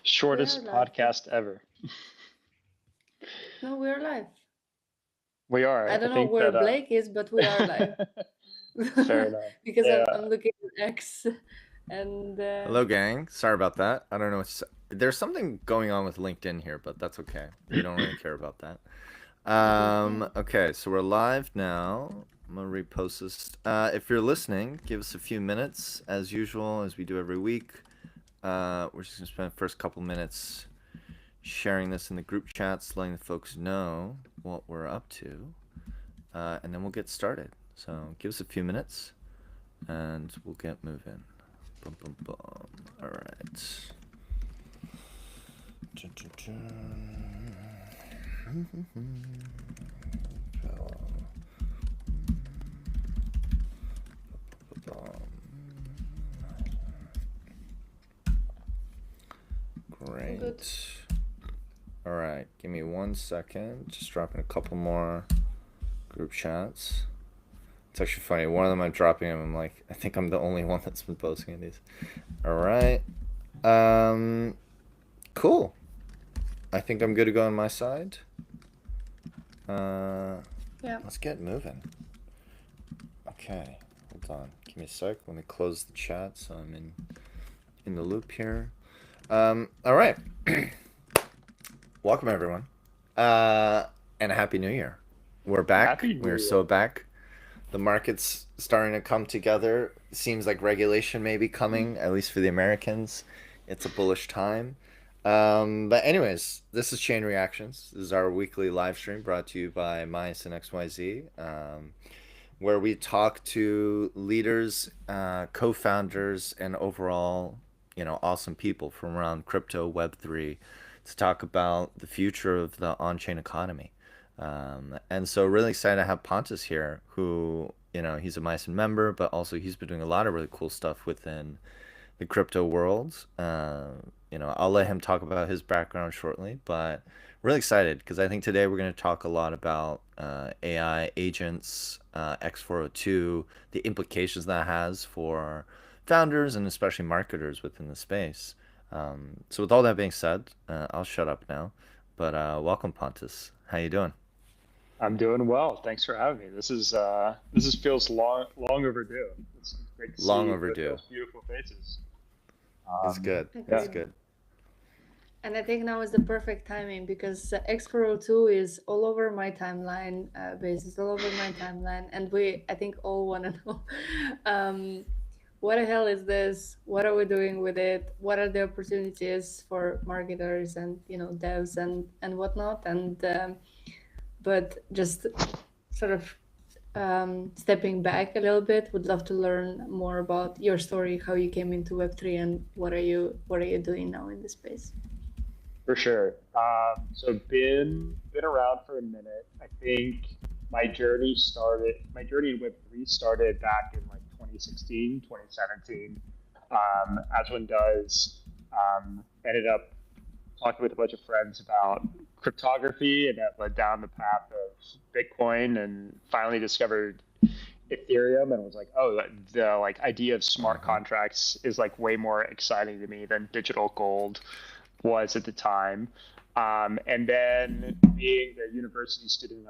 We are Shortest live. podcast ever. No, we are live. We I are. I don't know think where that Blake is, but we are live. fair enough. Because Yeah. I'm looking at X and Hello, gang. Sorry about that. I don't know. There's something going on with LinkedIn here, but that's okay. We don't really care about that. Okay, so we're live now. I'm gonna repost this. If you're listening, give us a few minutes, as usual, as we do every week. We're just gonna spend the first couple minutes sharing this in the group chats, letting the folks know what we're up to, and then we'll get started. So give us a few minutes, and we'll get moving. Boom, boom, boom. All right. Dun, dun, dun. Great. Good. All right. Give me 1 second. Just dropping a couple more group chats. It's actually funny. One of them I'm dropping them. I'm like, I think I'm the only one that's been posting these. All right. Cool. I think I'm good to go on my side. yeah. Let's get moving. Okay. Hold on. Give me a sec. Let me close the chat so I'm in the loop here. All right. Welcome, everyone. And a Happy New Year. We're back. Happy New We're Year. so back. The market's starting to come together. Seems like regulation may be coming, at least for the Americans. It's a bullish time. But anyways, this is Chain Reactions. This is our weekly live stream brought to you by Myosin.xyz, where we talk to leaders, co-founders, and overall, awesome people from around crypto, Web3, to talk about the future of the on-chain economy. And so really excited to have Pontus here, who, he's a Myosin member, but also he's been doing a lot of really cool stuff within the crypto world. I'll let him talk about his background shortly, but really excited because I think today we're going to talk a lot about AI agents, X402, the implications that has for founders and especially marketers within the space. So with all that being said, I'll shut up now, but welcome, Pontus. How you doing? I'm doing well. Thanks for having me. This feels long overdue. It's great to Long see overdue. those beautiful faces. It's good. Agreed. It's good. And I think now is the perfect timing because X402 is all over my timeline, basis all over my timeline, and I think all want to know what the hell is this? What are we doing with it? What are the opportunities for marketers and devs and whatnot? And but just sort of stepping back a little bit, would love to learn more about your story, how you came into Web3, and what are you doing now in this space? For sure. So been around for a minute. I think my journey in Web3 started back in like 2016, 2017. As one does, ended up talking with a bunch of friends about cryptography, and that led down the path of Bitcoin, and finally discovered Ethereum, and was like, oh, the like idea of smart contracts is like way more exciting to me than digital gold was at the time. And then being the university student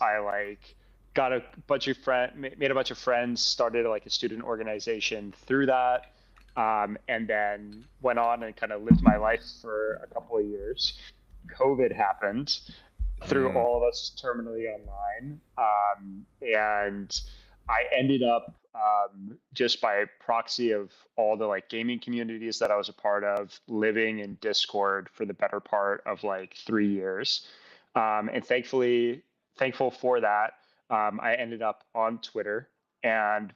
I like got a bunch of made a bunch of friends, started like a student organization through that, and then went on and kind of lived my life for a couple of years. COVID happened, threw all of us terminally online, and I ended up just by proxy of all the like gaming communities that I was a part of, living in Discord for the better part of like 3 years, and thankful for that. I ended up on Twitter, and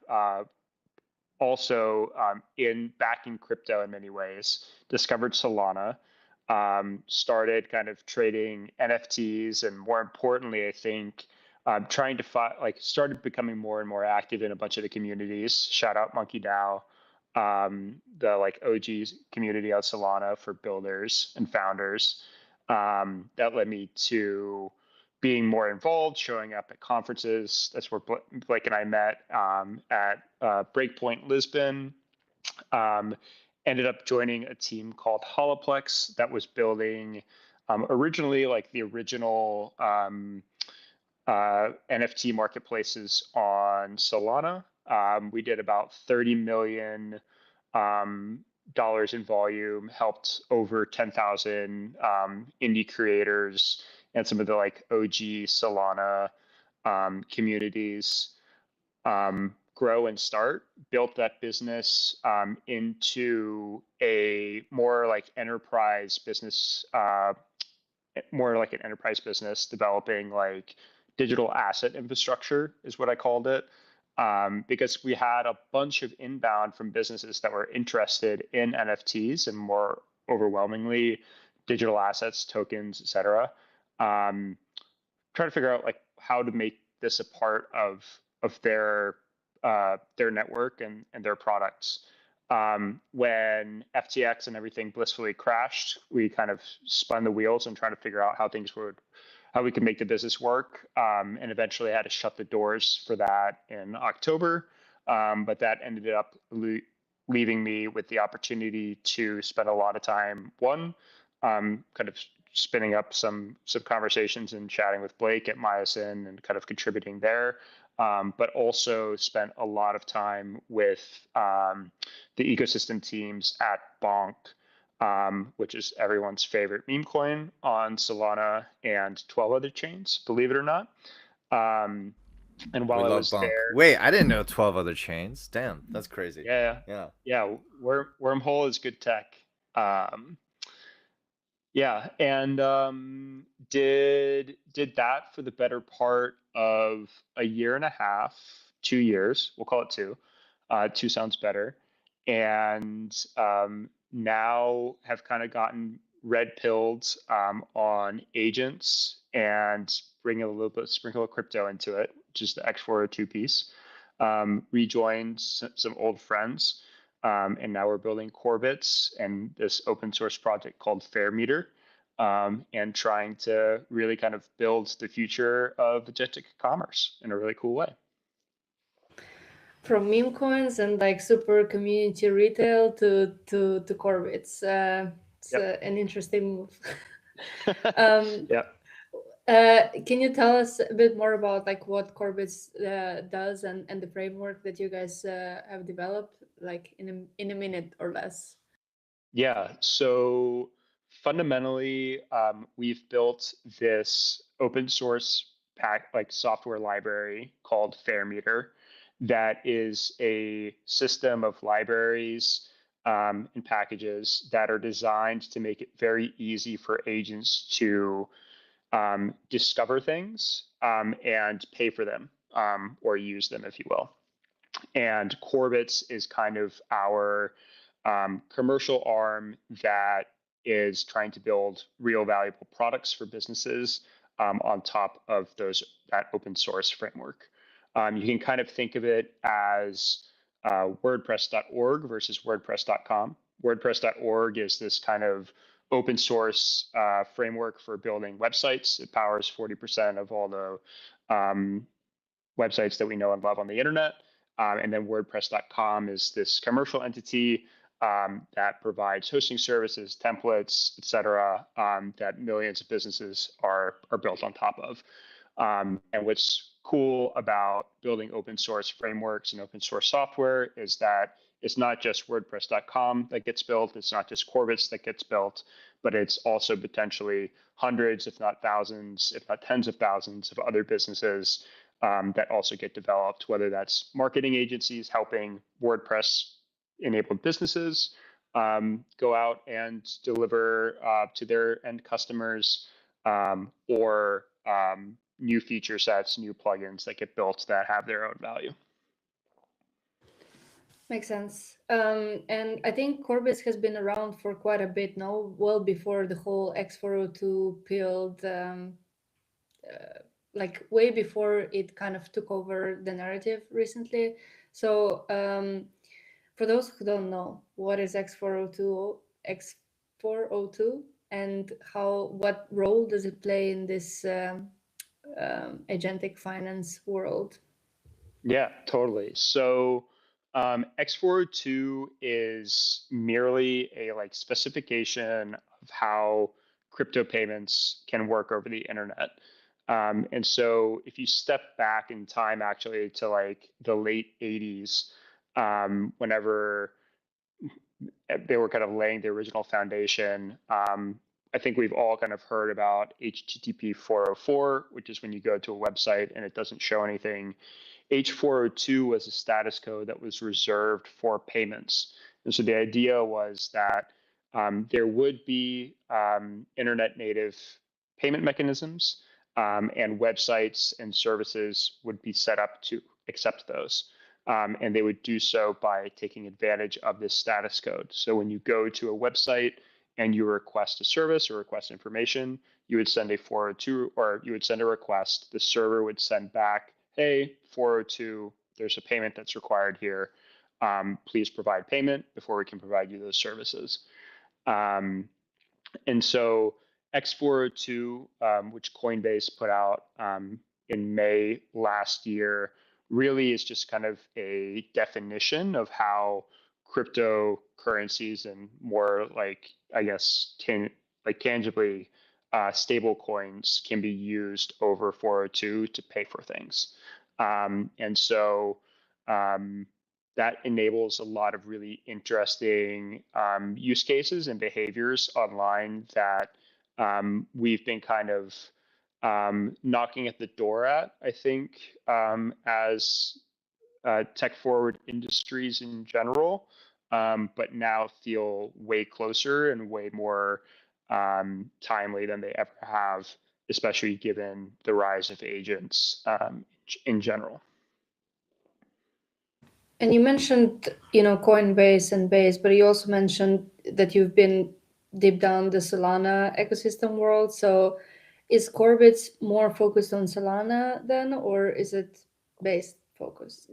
also back in crypto in many ways. Discovered Solana, started kind of trading NFTs, and more importantly, I think trying to started becoming more and more active in a bunch of the communities. Shout out Monkey DAO, the like OG community of Solana for builders and founders. That led me to being more involved, showing up at conferences. That's where Blake and I met at Breakpoint Lisbon. And ended up joining a team called Holoplex that was building originally like the original NFT marketplaces on Solana. We did about $30 million in volume, helped over 10,000 indie creators and some of the like OG Solana communities grow and start, built that business into a more like enterprise business, more like an enterprise business, developing like digital asset infrastructure is what I called it. Because we had a bunch of inbound from businesses that were interested in NFTs and more overwhelmingly digital assets, tokens, etc. Trying to figure out like how to make this a part of their network and their products. When FTX and everything blissfully crashed, we kind of spun the wheels and trying to figure out how we could make the business work, and eventually had to shut the doors for that in October. But that ended up leaving me with the opportunity to spend a lot of time, kind of spinning up some conversations and chatting with Blake at Myosin and kind of contributing there. But also spent a lot of time with the ecosystem teams at Bonk, which is everyone's favorite meme coin on Solana and 12 other chains, believe it or not. And while I was there, wait, I didn't know 12 other chains. Damn, that's crazy. Yeah. Wormhole is good tech. Yeah, and did that for the better part of a year and a half, 2 years. We'll call it two. Two sounds better. And now have kind of gotten red pilled on agents and bringing a little bit sprinkle of crypto into it, just the X402 piece. Rejoined some old friends. And now we're building Corbits and this open source project called Fairmeter, and trying to really kind of build the future of agentic commerce in a really cool way. From meme coins and like super community retail to Corbits. It's an interesting move. Can you tell us a bit more about like what Corbits does and the framework that you guys have developed, like in a minute or less? Yeah. So fundamentally, we've built this open source software library called Fairmeter that is a system of libraries and packages that are designed to make it very easy for agents to discover things and pay for them, or use them, if you will. And Corbits is kind of our commercial arm that is trying to build real valuable products for businesses on top of that open source framework. You can kind of think of it as WordPress.org versus WordPress.com. WordPress.org is this kind of open source framework for building websites. It powers 40% of all the websites that we know and love on the internet. And then WordPress.com is this commercial entity that provides hosting services, templates, etc., that millions of businesses are built on top of. And what's cool about building open source frameworks and open source software is that it's not just WordPress.com that gets built, it's not just Corbits that gets built, but it's also potentially hundreds, if not thousands, if not tens of thousands of other businesses that also get developed, whether that's marketing agencies helping WordPress-enabled businesses go out and deliver to their end customers, or new feature sets, new plugins that get built that have their own value. Makes sense. And I think Corbits has been around for quite a bit now, well before the whole X402 build, like way before it kind of took over the narrative recently. So for those who don't know, what is X402, and what role does it play in this agentic finance world? Yeah, totally. So X402 is merely a like specification of how crypto payments can work over the internet. And so if you step back in time actually to like the late 80s, whenever they were kind of laying the original foundation, I think we've all kind of heard about HTTP 404, which is when you go to a website and it doesn't show anything. H402 was a status code that was reserved for payments. And so the idea was that there would be internet native payment mechanisms, and websites and services would be set up to accept those. And they would do so by taking advantage of this status code. So when you go to a website and you request a service or request information, you would send a 402 or you would send a request. The server would send back, hey, 402, there's a payment that's required here. Please provide payment before we can provide you those services. And so X402, which Coinbase put out in May last year, really is just kind of a definition of how cryptocurrencies and more like, I guess, tangibly stable coins can be used over 402 to pay for things. And so that enables a lot of really interesting use cases and behaviors online that we've been kind of knocking at the door at, I think, as tech forward industries in general, but now feel way closer and way more timely than they ever have, especially given the rise of agents in general. And you mentioned, Coinbase and Base, but you also mentioned that you've been deep down the Solana ecosystem world. So is Corbits more focused on Solana then, or is it Base focused?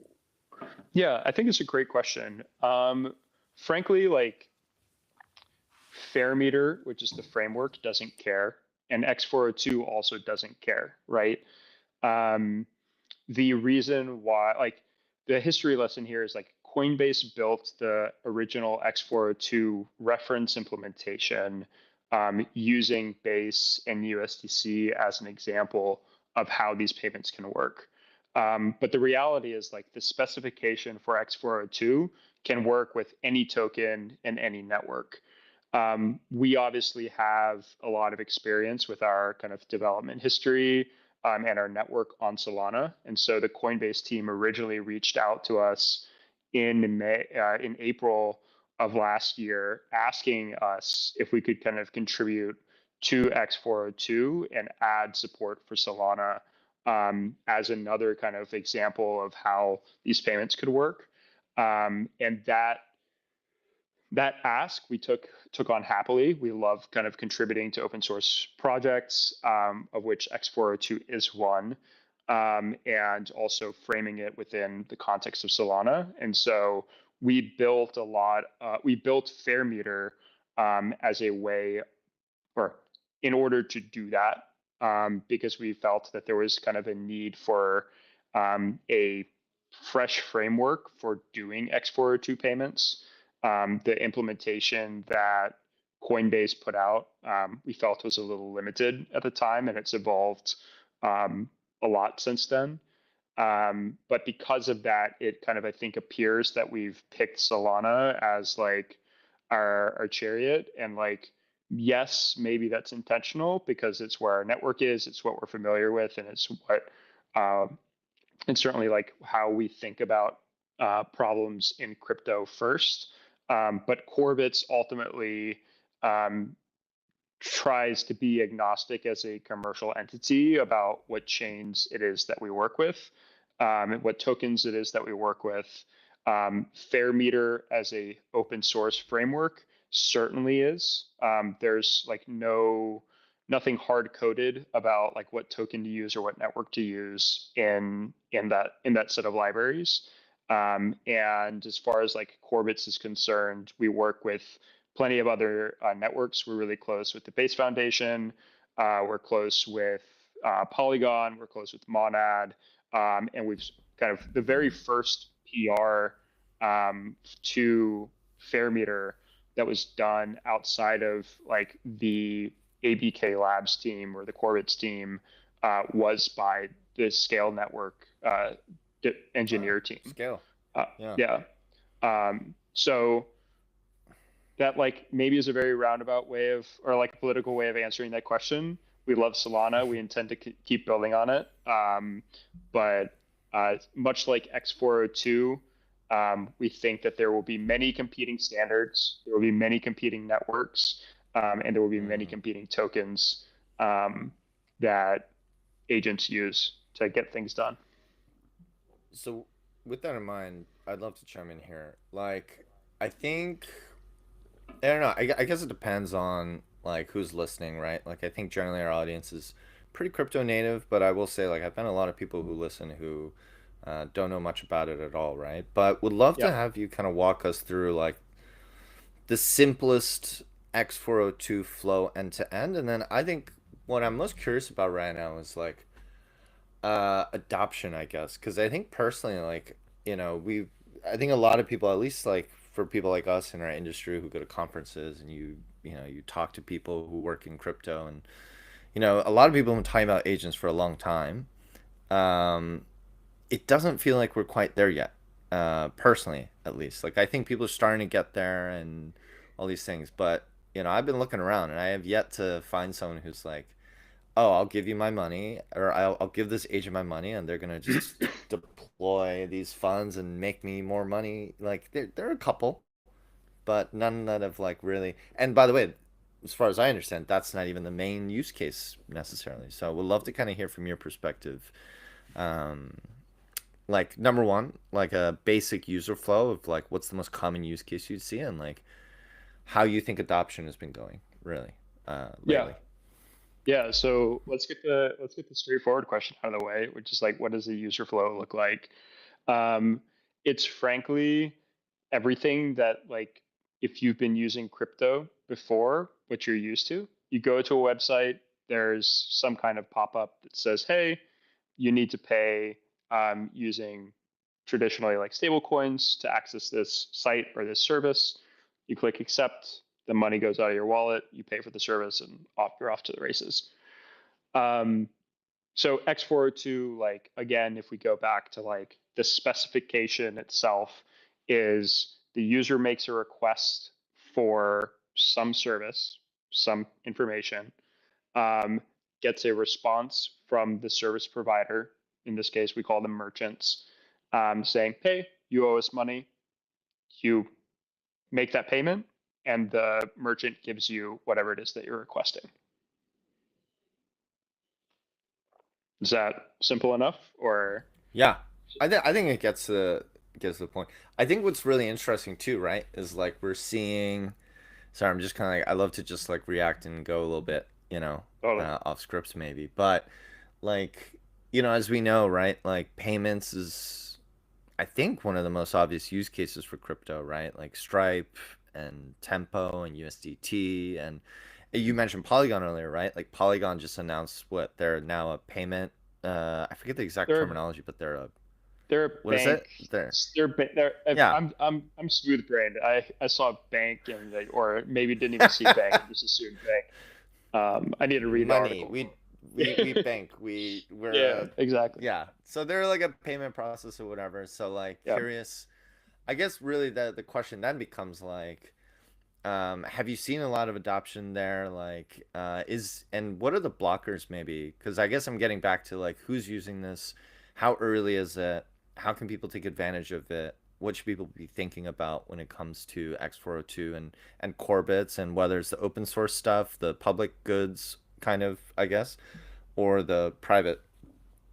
Yeah, I think it's a great question. Frankly, like Fairmeter, which is the framework, doesn't care, and X402 also doesn't care, right? The reason why, like, the history lesson here is like Coinbase built the original X402 reference implementation using Base and USDC as an example of how these payments can work. But the reality is like the specification for X402 can work with any token and any network. We obviously have a lot of experience with our kind of development history and our network on Solana. And so the Coinbase team originally reached out to us in April of last year, asking us if we could kind of contribute to X402 and add support for Solana as another kind of example of how these payments could work. And that ask we took on happily. We love kind of contributing to open source projects, of which X402 is one, and also framing it within the context of Solana. And so we built we built Fairmeter as a way, or in order to do that, because we felt that there was kind of a need for a fresh framework for doing X402 payments. The implementation that Coinbase put out, we felt was a little limited at the time, and it's evolved a lot since then. But because of that, it kind of, I think, appears that we've picked Solana as like our chariot. And like, yes, maybe that's intentional because it's where our network is, it's what we're familiar with, and it's what, and certainly like how we think about problems in crypto first. But Corbits ultimately tries to be agnostic as a commercial entity about what chains it is that we work with, and what tokens it is that we work with. Fairmeter as a open source framework certainly is. There's like nothing hard coded about like what token to use or what network to use in that set of libraries. And as far as like Corbits is concerned, we work with plenty of other networks. We're really close with the Base Foundation. We're close with Polygon. We're close with Monad. And we've kind of the very first PR to Fairmeter that was done outside of like the ABK Labs team or the Corbits team was by the Scale Network engineer team. Scale. Yeah. So that like maybe is a very roundabout way of, or like a political way of answering that question. We love Solana. We intend to keep building on it. But much like X402, we think that there will be many competing standards. There will be many competing networks, and there will be many competing tokens that agents use to get things done. So with that in mind, I'd love to chime in here. Like, I think, I don't know. I guess it depends on like who's listening, right? Like, I think generally our audience is pretty crypto native, but I will say like I've met a lot of people who listen who don't know much about it at all, right? But would love to have you kind of walk us through like the simplest X402 flow end to end, and then I think what I'm most curious about right now is like adoption, I guess, because I think personally, like, I think a lot of people, at least like for people like us in our industry who go to conferences and you talk to people who work in crypto, and a lot of people have been talking about agents for a long time. um it doesn't feel like we're quite there yet, personally, at least. Like, I think people are starting to get there and all these things, but I've been looking around and I have yet to find someone who's like, oh, I'll give you my money, or I'll give this agent my money, and they're gonna just deploy these funds and make me more money. Like, there are a couple, but none that have like really. And by the way, as far as I understand, that's not even the main use case necessarily. So we'd love to kind of hear from your perspective. Um, like, number one, like a basic user flow of like what's the most common use case you'd see, and like how you think adoption has been going really lately. Yeah, so let's get the straightforward question out of the way, which is like, what does the user flow look like? It's frankly everything that, like, if you've been using crypto before, what you're used to. You go to a website, there's some kind of pop-up that says, "Hey, you need to pay using traditionally like stable coins to access this site or this service." You click accept, the money goes out of your wallet, you pay for the service, and you're off to the races. Um, so X402, like, again, if we go back to like the specification itself, is the user makes a request for some service, some information, um, gets a response from the service provider. In this case, we call them merchants, saying, "Hey, you owe us money." You make that payment, and the merchant gives you whatever it is that you're requesting. Is that simple enough, or? Yeah, I think it gets to the point. I think what's really interesting too, right, is like we're seeing. Sorry, I'm just kind of like, I love to just like react and go a little bit, Totally. off scripts maybe, but like, as we know, right, like payments is, I think, one of the most obvious use cases for crypto, right? Like Stripe and Tempo and USDT, and you mentioned Polygon earlier, right? Like Polygon just announced what they're now a payment. I forget the exact They're terminology, but they're a what is bank. it? They're They're. Yeah, I'm smooth brained. I saw bank and or maybe didn't even see bank and just assumed bank. I need to read the money. article. We bank. We're Yeah, exactly. yeah. So they're like a payment process or whatever. So like Yeah. curious. I guess really the question then becomes like, have you seen a lot of adoption there? Like, and what are the blockers maybe? Because I guess I'm getting back to like who's using this, how early is it, how can people take advantage of it? What should people be thinking about when it comes to X402 and Corbits, and whether it's the open source stuff, the public goods kind of, I guess, or the private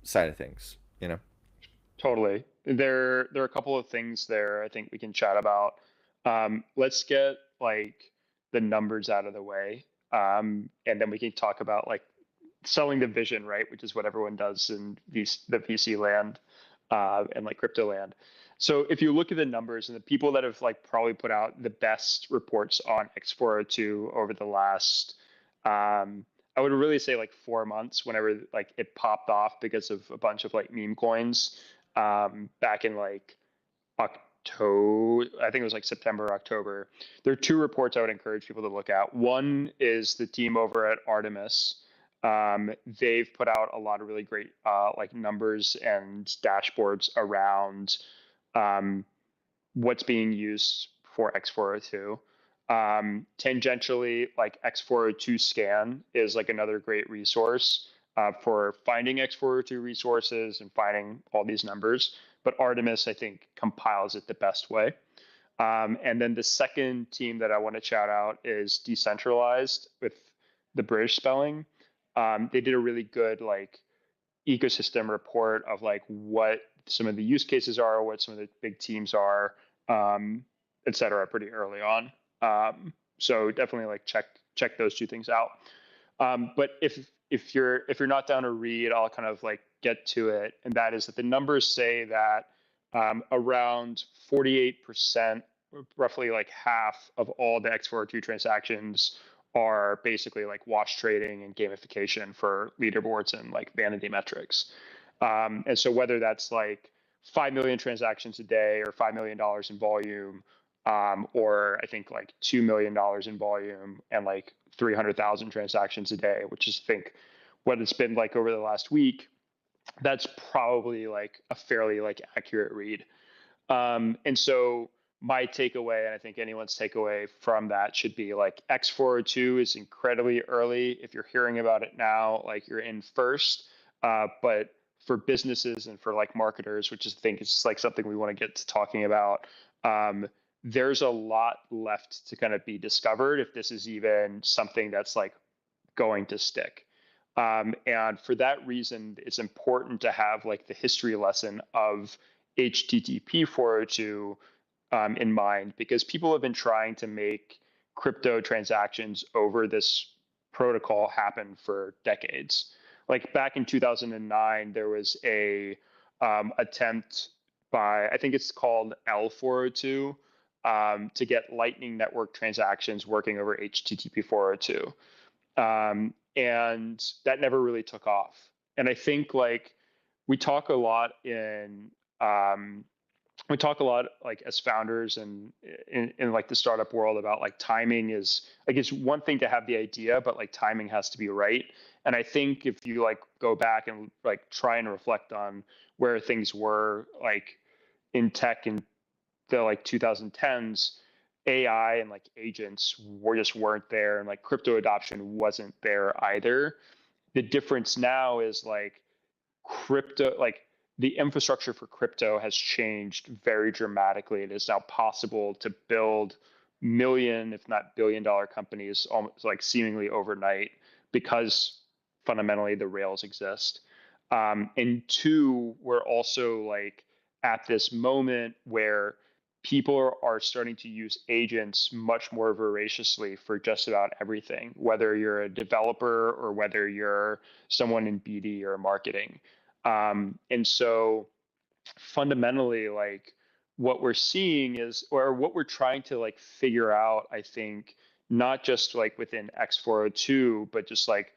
side of things, Totally. There are a couple of things there I think we can chat about. Let's get like the numbers out of the way, and then we can talk about like selling the vision, right? Which is what everyone does in the VC land and like crypto land. So if you look at the numbers and the people that have like probably put out the best reports on X402 over the last, I would really say like 4 months, whenever like it popped off because of a bunch of like meme coins back in like October. I think it was like September, October. There are two reports I would encourage people to look at. One is the team over at Artemis. They've put out a lot of really great like numbers and dashboards around what's being used for X402. Tangentially, like X402 scan is like another great resource for finding X402 resources and finding all these numbers. But Artemis, I think, compiles it the best way. And then the second team that I want to shout out is Decentralized with the British spelling. They did a really good like ecosystem report of like what some of the use cases are, what some of the big teams are, et cetera, pretty early on. So definitely like check those two things out. But if you're not down to read, I'll kind of like get to it, and that is that the numbers say that around 48%, roughly like half of all the X402 transactions are basically like wash trading and gamification for leaderboards and like vanity metrics. And so whether that's like 5 million transactions a day or $5 million in volume, or I think like $2 million in volume and like 300,000 transactions a day, which is I think what it's been like over the last week, that's probably like a fairly like accurate read. And so my takeaway, and I think anyone's takeaway from that should be like X402 is incredibly early. If you're hearing about it now, like you're in first. But for businesses and for like marketers, which is I think is like something we want to get to talking about, there's a lot left to kind of be discovered if this is even something that's like going to stick. And for that reason, it's important to have like the history lesson of HTTP 402 in mind, because people have been trying to make crypto transactions over this protocol happen for decades. Like back in 2009, there was a attempt by, I think it's called L402, to get Lightning Network transactions working over HTTP 402. And that never really took off. And I think like we talk a lot like as founders and in like the startup world about like timing is like, it's one thing to have the idea, but like timing has to be right. And I think if you like go back and like try and reflect on where things were like in tech in the like 2010s, AI and like agents weren't there, and like crypto adoption wasn't there either. The difference now is like crypto, like the infrastructure for crypto has changed very dramatically. It is now possible to build million, if not billion-dollar companies almost like seemingly overnight because fundamentally the rails exist. And two, we're also like at this moment where people are starting to use agents much more voraciously for just about everything, whether you're a developer or whether you're someone in BD or marketing. And so fundamentally, like what we're seeing is, or what we're trying to like figure out, I think, not just like within X402, but just like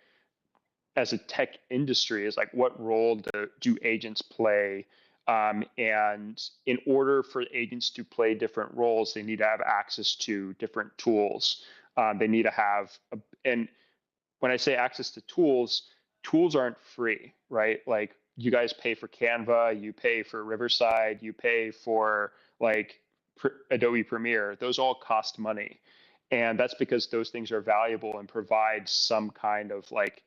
as a tech industry, is like what role do agents play? And in order for agents to play different roles, they need to have access to different tools. They need to have, and when I say access to tools, tools aren't free, right? Like you guys pay for Canva, you pay for Riverside, you pay for like Adobe Premiere. Those all cost money. And that's because those things are valuable and provide some kind of like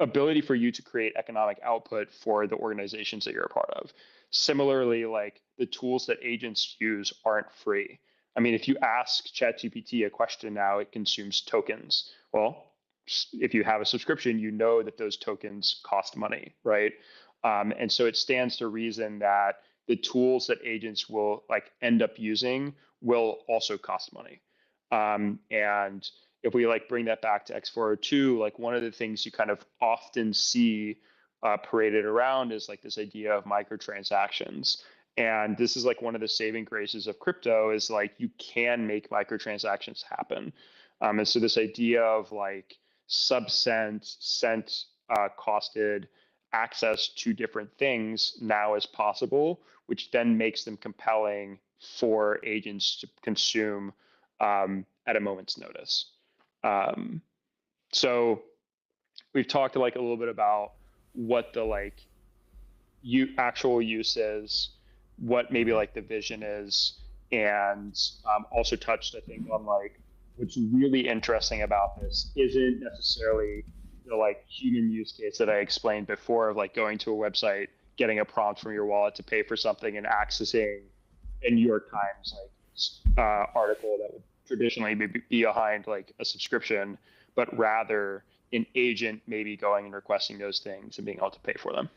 ability for you to create economic output for the organizations that you're a part of. Similarly, like the tools that agents use aren't free. I mean, if you ask ChatGPT a question now, it consumes tokens. Well, if you have a subscription, you know that those tokens cost money, right? And so it stands to reason that the tools that agents will like end up using will also cost money. And if we like bring that back to X402, like one of the things you kind of often see paraded around is like this idea of microtransactions. And this is like one of the saving graces of crypto is like you can make microtransactions happen. And so this idea of like sub-cent, cent costed access to different things now is possible, which then makes them compelling for agents to consume at a moment's notice. So we've talked like a little bit about what the like actual use is, what maybe like the vision is, and also touched, I think, on like what's really interesting about this isn't necessarily the like human use case that I explained before of like going to a website, getting a prompt from your wallet to pay for something, and accessing a New York Times like article that would traditionally be behind like a subscription, but rather an agent maybe going and requesting those things and being able to pay for them.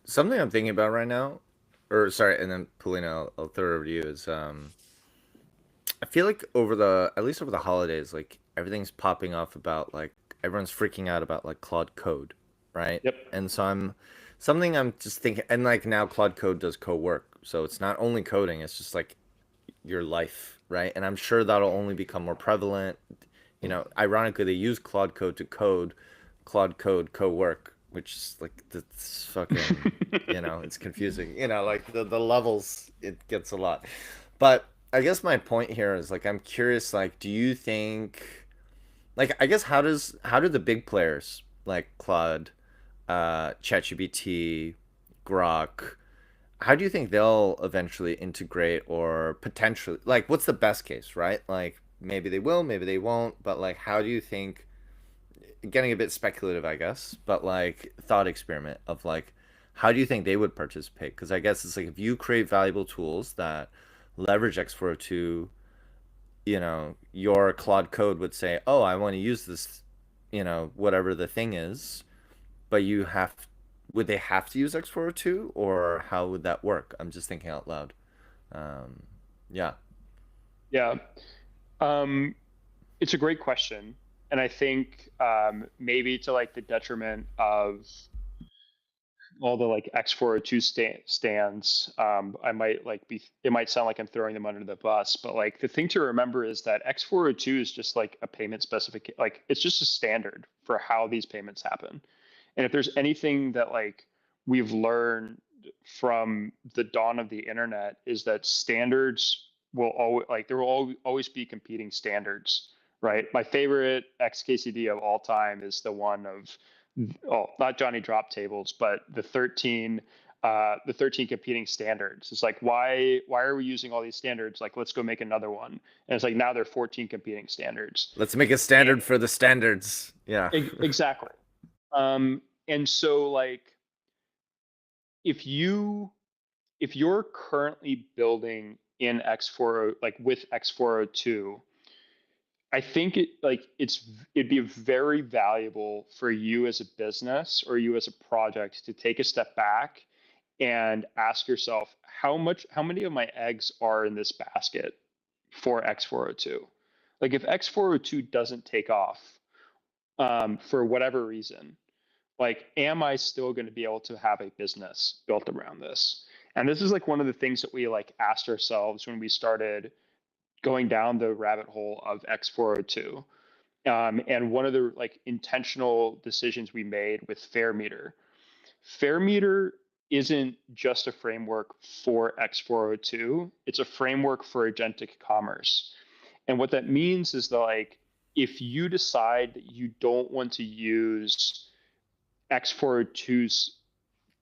Something I'm thinking about right now, or sorry, and then Polina, I'll throw it over to you, is I feel like at least over the holidays, like everything's popping off about like everyone's freaking out about like Claude Code, right? Yep. And so I'm just thinking, and like now Claude Code does co-work, so it's not only coding, it's just like your life, right? And I'm sure that'll only become more prevalent. You know, ironically, they use Claude Code to code Claude Code co-work, which is like this fucking, you know, it's confusing. You know, like the levels, it gets a lot. But I guess my point here is like I'm curious, like, do you think, like, I guess how do the big players like Claude, ChatGPT, Grok, how do you think they'll eventually integrate, or potentially, like, what's the best case, right? Like, maybe they will, maybe they won't, but like, how do you think, getting a bit speculative, I guess, but like thought experiment of like, how do you think they would participate? Because I guess it's like if you create valuable tools that leverage X402, you know, your Claude Code would say, oh, I want to use this, you know, whatever the thing is, but would they have to use X402, or how would that work? I'm just thinking out loud. Yeah. Yeah. It's a great question. And I think maybe to like the detriment of all the like X402 stands, I might like it might sound like I'm throwing them under the bus, but like the thing to remember is that X402 is just like a payment specification, like it's just a standard for how these payments happen. And if there's anything that like we've learned from the dawn of the internet is that standards will always like there will always be competing standards, right? My favorite XKCD of all time is the one of not Johnny Drop Tables, but the 13 competing standards. It's like why are we using all these standards? Like let's go make another one. And it's like now there are 14 competing standards. Let's make a standard for the standards. Yeah. Exactly. And so like if you're currently building in X4 like with X402, I think it'd be very valuable for you as a business or you as a project to take a step back and ask yourself how many of my eggs are in this basket for X402. Like if X402 doesn't take off for whatever reason, like am I still going to be able to have a business built around this? And this is like one of the things that we like asked ourselves when we started going down the rabbit hole of X402. And one of the like intentional decisions we made with FairMeter. FairMeter isn't just a framework for X402, it's a framework for agentic commerce. And what that means is that like if you decide that you don't want to use X402's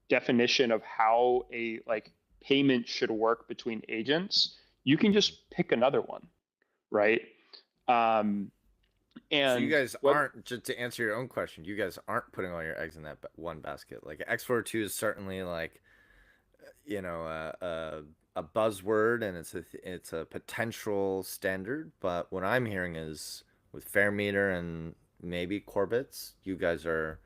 definition of how a like payment should work between agents, you can just pick another one, right? And so you guys aren't, just to answer your own question, you guys aren't putting all your eggs in that one basket. Like X402 is certainly like, you know, a buzzword, and it's a potential standard. But what I'm hearing is with FairMeter and maybe Corbits, you guys are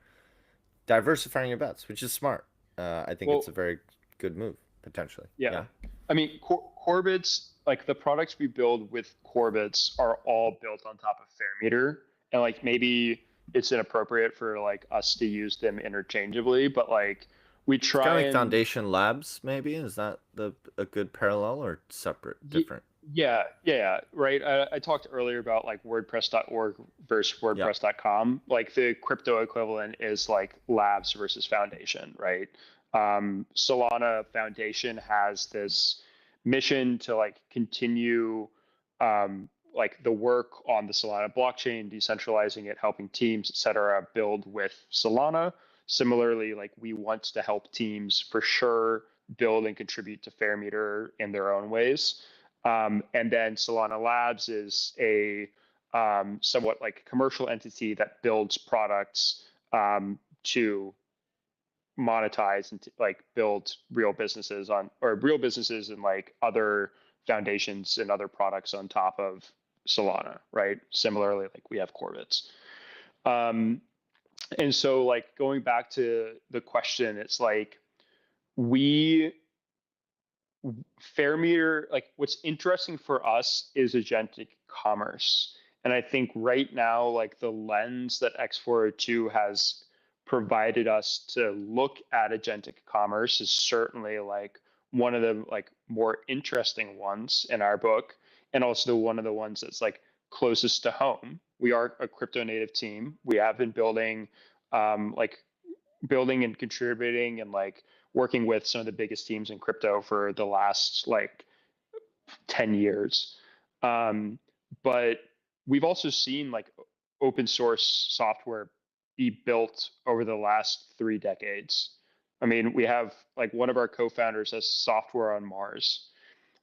diversifying your bets, which is smart. I think it's a very good move potentially. Yeah. I mean, Corbits, like the products we build with Corbits are all built on top of FairMeter, and like maybe it's inappropriate for like us to use them interchangeably, but like we try. It's kind of like Foundation Labs, maybe. Is that a good parallel or separate, different? Yeah, right. I talked earlier about like WordPress.org versus Yeah. WordPress.com. Like the crypto equivalent is like Labs versus Foundation, right? Solana Foundation has this mission to like continue like the work on the Solana blockchain, decentralizing it, helping teams, et cetera, build with Solana. Similarly, like we want to help teams for sure build and contribute to Fairmeter in their own ways. And then Solana Labs is a somewhat like commercial entity that builds products to monetize and to, like build real businesses on or real businesses and like other foundations and other products on top of Solana, right? Similarly, like we have Corbits. Um, and so like going back to the question, it's like we Fairmeter, like what's interesting for us is agentic commerce. And I think right now, like the lens that X402 has provided us to look at agentic commerce is certainly like one of the like more interesting ones in our book, and also one of the ones that's like closest to home. We are a crypto native team. We have been like building and contributing and like working with some of the biggest teams in crypto for the last like 10 years. But we've also seen like open source software be built over the last 3 decades. I mean, we have like one of our co-founders has software on Mars.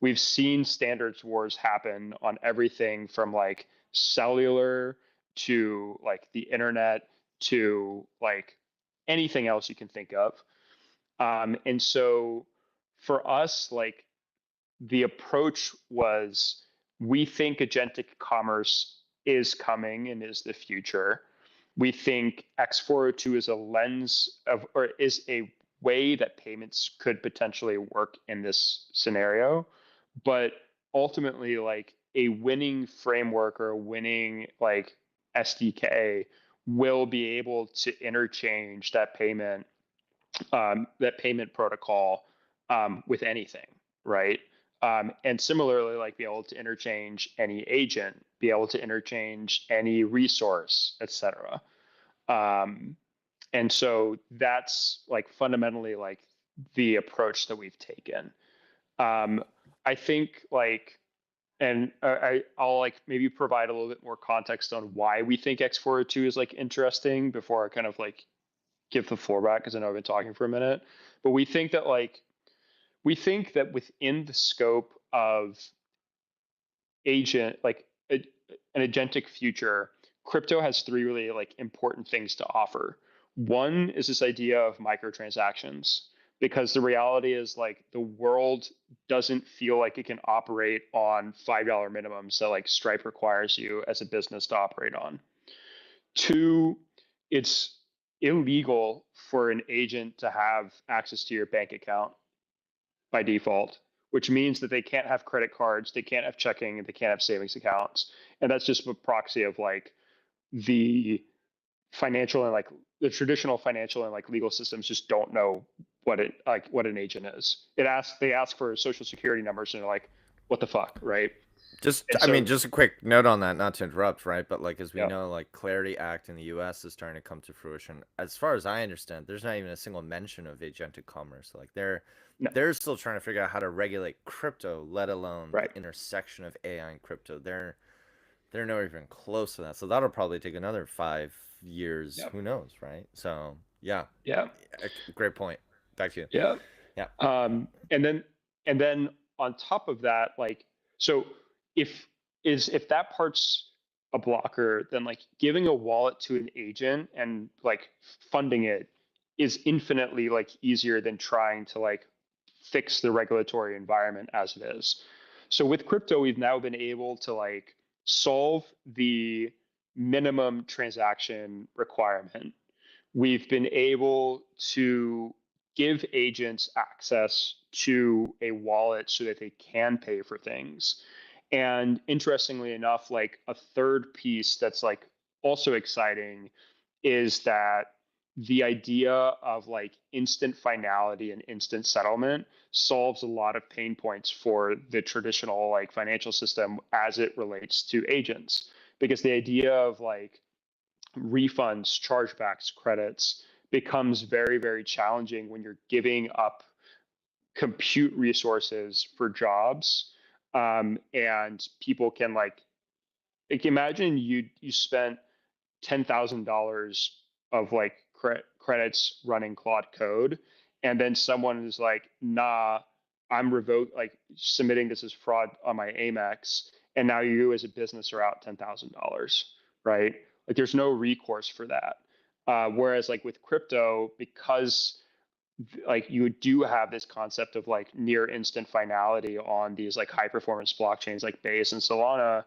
We've seen standards wars happen on everything from like cellular to like the internet to like anything else you can think of. And so for us, like the approach was we think agentic commerce is coming and is the future. We think X402 is a lens of, or is a way that payments could potentially work in this scenario. But ultimately, like a winning framework or a winning like SDK will be able to interchange that payment protocol with anything, right? And similarly, like be able to interchange any agent, be able to interchange any resource, etc. And so that's like fundamentally like the approach that we've taken. I think like, and I'll like maybe provide a little bit more context on why we think X402 is like interesting before I kind of like give the floor back because I know I've been talking for a minute. But we think that within the scope of agent like an agentic future, crypto has three really like important things to offer. One is this idea of microtransactions, because the reality is like the world doesn't feel like it can operate on $5 minimums that like Stripe requires you as a business to operate on. Two, it's illegal for an agent to have access to your bank account by default, which means that they can't have credit cards, they can't have checking, they can't have savings accounts. And that's just a proxy of like the financial and like the traditional financial and like legal systems just don't know what an agent is. They ask for social security numbers and they're like, what the fuck, right? I mean, just a quick note on that, not to interrupt, right? But like, as we Yeah. know, like Clarity Act in the U.S. is starting to come to fruition. As far as I understand, there's not even a single mention of agentic commerce. Like they're still trying to figure out how to regulate crypto, let alone Right. the intersection of AI and crypto. They're not even close to that. So that'll probably take another 5 years. Yep. Who knows, right? So yeah, great point. Back to you. Yeah. Yeah. And then on top of that, like, so if that part's a blocker, then like giving a wallet to an agent and like funding it is infinitely like easier than trying to like fix the regulatory environment as it is. So with crypto, we've now been able to like solve the minimum transaction requirement. We've been able to give agents access to a wallet so that they can pay for things. And interestingly enough, like a third piece that's like also exciting is that the idea of like instant finality and instant settlement solves a lot of pain points for the traditional like financial system as it relates to agents, because the idea of like refunds, chargebacks, credits becomes very, very challenging when you're giving up compute resources for jobs. And people can like imagine you spent $10,000 of like credits running Claude code, and then someone is like, nah, I'm like submitting this as fraud on my Amex, and now you as a business are out $10,000, right? Like there's no recourse for that. Whereas like with crypto, because like you do have this concept of like near instant finality on these like high performance blockchains like Base and Solana,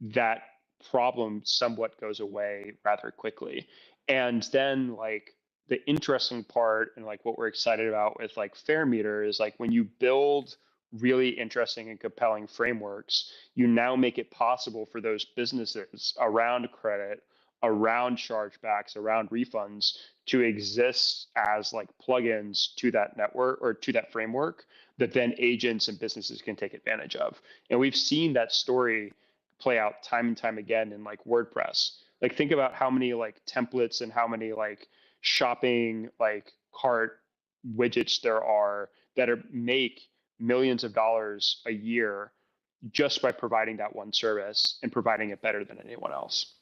that problem somewhat goes away rather quickly. And then like the interesting part and like what we're excited about with like Fairmeter is like when you build really interesting and compelling frameworks, you now make it possible for those businesses around credit, around chargebacks, around refunds to exist as like plugins to that network or to that framework that then agents and businesses can take advantage of. And we've seen that story play out time and time again in like WordPress. Like think about how many like templates and how many like shopping like cart widgets there are that are make millions of dollars a year just by providing that one service and providing it better than anyone else.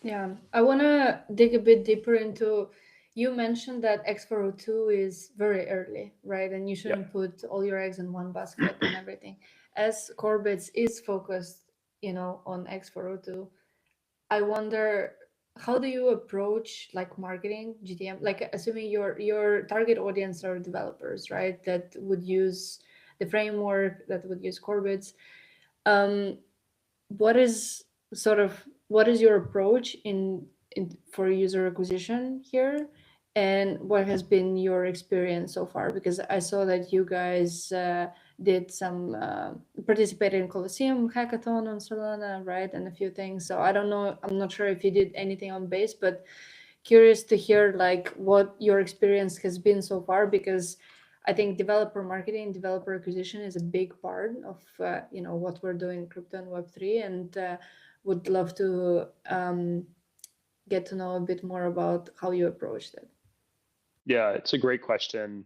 Yeah, I want to dig a bit deeper into, you mentioned that X402 is very early, right? And you shouldn't put all your eggs in one basket and everything. As Corbits is focused, on X402, I wonder, how do you approach like marketing GTM? Like assuming your target audience are developers, right? That would use the framework, that would use Corbits. What is your approach in for user acquisition here, and what has been your experience so far? Because I saw that you guys did some participated in Colosseum hackathon on Solana, right, and a few things. So I don't know, I'm not sure if you did anything on Base, but curious to hear like what your experience has been so far, because I think developer marketing, developer acquisition is a big part of what we're doing in crypto and Web3, and would love to get to know a bit more about how you approached it. Yeah, it's a great question.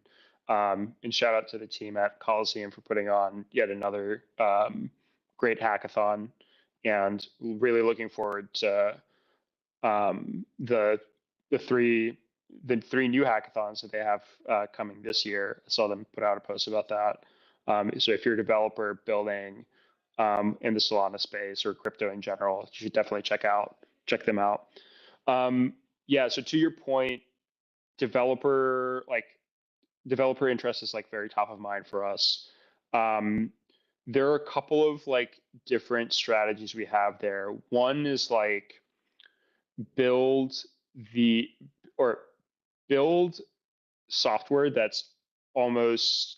And shout out to the team at Coliseum for putting on yet another great hackathon, and really looking forward to the three new hackathons that they have coming this year. I saw them put out a post about that. So if you're a developer building in the Solana space or crypto in general, you should definitely check them out. Yeah. So to your point, developer interest is like very top of mind for us. There are a couple of like different strategies we have there. One is like build software that's almost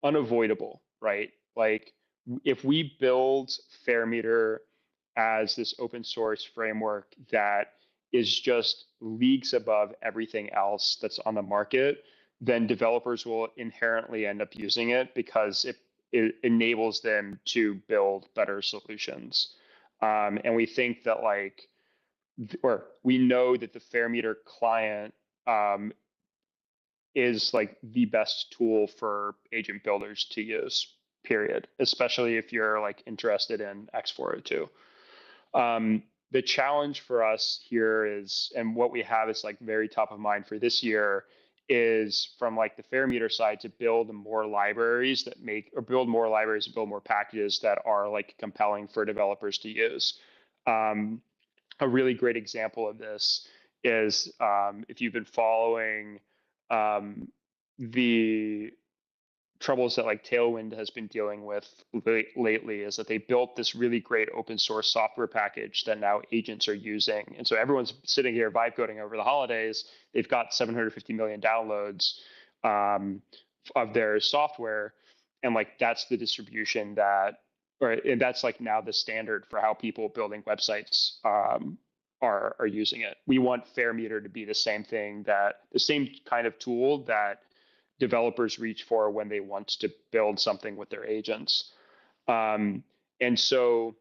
unavoidable, right? Like if we build Fairmeter as this open source framework that is just leagues above everything else that's on the market, then developers will inherently end up using it because it enables them to build better solutions. And we think that we know that the Fairmeter client is like the best tool for agent builders to use, period, especially if you're like interested in X402. The challenge for us here is, and what we have is like very top of mind for this year, is from like the Fairmeter side to build more libraries and build more packages that are like compelling for developers to use. A really great example of this is if you've been following the troubles that like Tailwind has been dealing with lately, is that they built this really great open source software package that now agents are using. And so everyone's sitting here vibe coding over the holidays. They've got 750 million downloads of their software. And like that's the distribution and that's like now the standard for how people building websites are using it. We want Fairmeter to be the same thing, that the same kind of tool that developers reach for when they want to build something with their agents. And so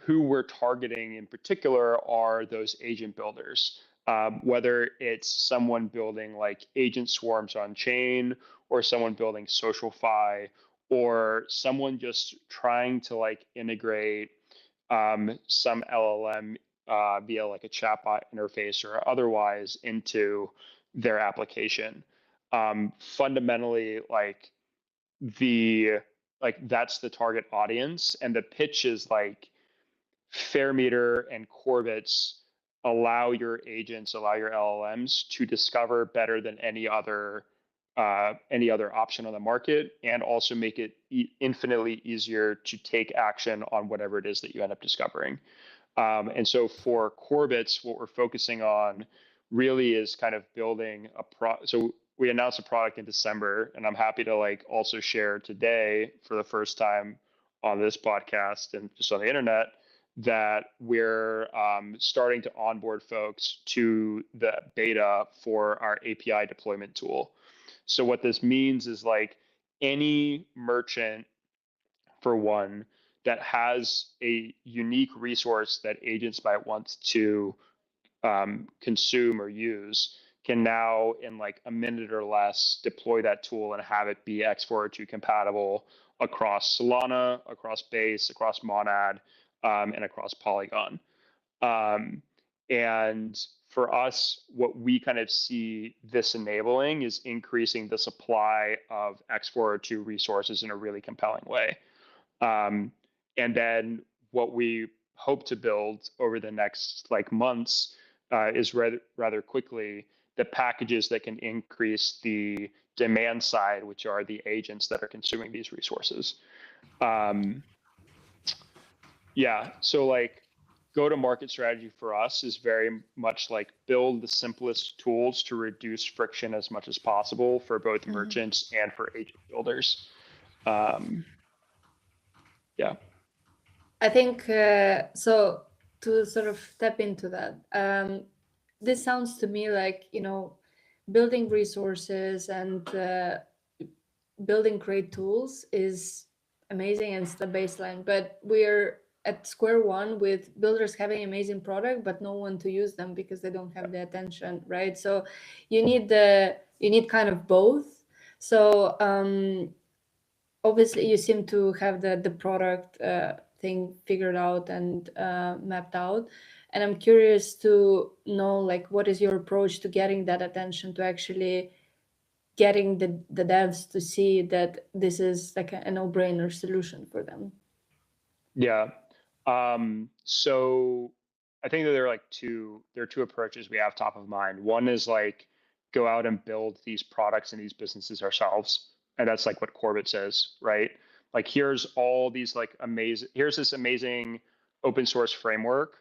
who we're targeting in particular are those agent builders. Whether it's someone building like agent swarms on chain, or someone building SocialFi, or someone just trying to like integrate some LLM via like a chatbot interface or otherwise into their application. Fundamentally, that's the target audience, and the pitch is like Fairmeter and Corbits allow your agents, allow your LLMs to discover better than any other option on the market, and also make it infinitely easier to take action on whatever it is that you end up discovering. And so for Corbits, what we're focusing on really is kind of building so we announced a product in December, and I'm happy to like also share today for the first time on this podcast and just on the internet that we're starting to onboard folks to the beta for our API deployment tool. So what this means is like any merchant, for one, that has a unique resource that agents might want to consume or use can now, in like a minute or less, deploy that tool and have it be X402 compatible across Solana, across Base, across Monad, and across Polygon. And for us, what we kind of see this enabling is increasing the supply of X402 resources in a really compelling way. And then what we hope to build over the next like months is rather quickly the packages that can increase the demand side, which are the agents that are consuming these resources. So like go-to-market strategy for us is very much like build the simplest tools to reduce friction as much as possible for both merchants and for agent builders. I think so. To sort of step into that, this sounds to me like, building resources and building great tools is amazing and it's the baseline, but we're at square one with builders having amazing product but no one to use them because they don't have the attention, right? So you need kind of both. So obviously you seem to have the product thing figured out and mapped out, and I'm curious to know like what is your approach to getting that attention, to actually getting the devs to see that this is like a no-brainer solution for them. So I think that there are two approaches we have top of mind. One is like go out and build these products and these businesses ourselves, and that's like what Corbits is, right? Like here's this amazing open source framework.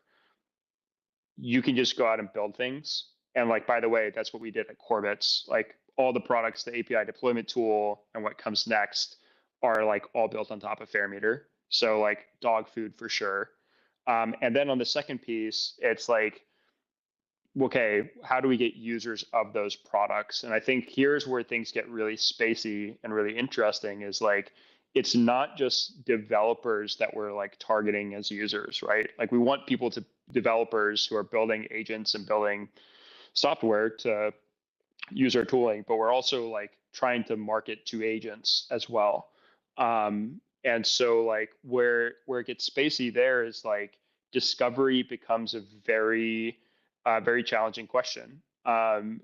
You can just go out and build things. And like, by the way, that's what we did at Corbits. Like all the products, the API deployment tool and what comes next are like all built on top of Fairmeter. So like dog food for sure. And then on the second piece, it's like, okay, how do we get users of those products? And I think here's where things get really spacey and really interesting is like, it's not just developers that we're like targeting as users, right? Like we want developers who are building agents and building software to use our tooling, but we're also like trying to market to agents as well. And so like where it gets spacey there is like discovery becomes a very challenging question. And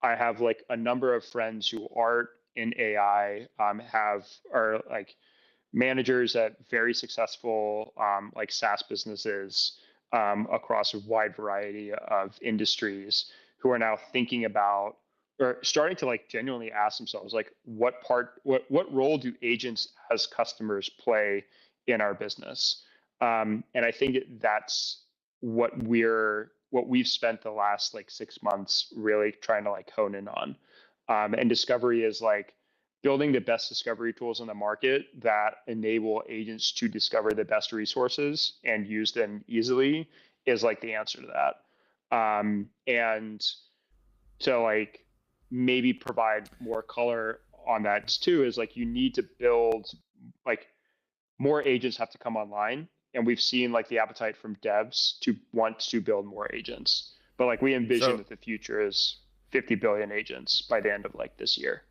I have like a number of friends who aren't in AI, are like managers at very successful like SaaS businesses across a wide variety of industries, who are now thinking about or starting to like genuinely ask themselves like what role do agents as customers play in our business? And I think that's what we've spent the last like 6 months really trying to like hone in on. And discovery is like building the best discovery tools in the market that enable agents to discover the best resources and use them easily is like the answer to that. And to like maybe provide more color on that too is like you need to build like more agents have to come online, and we've seen like the appetite from devs to want to build more agents, but like we envision that the future is 50 billion agents by the end of like this year.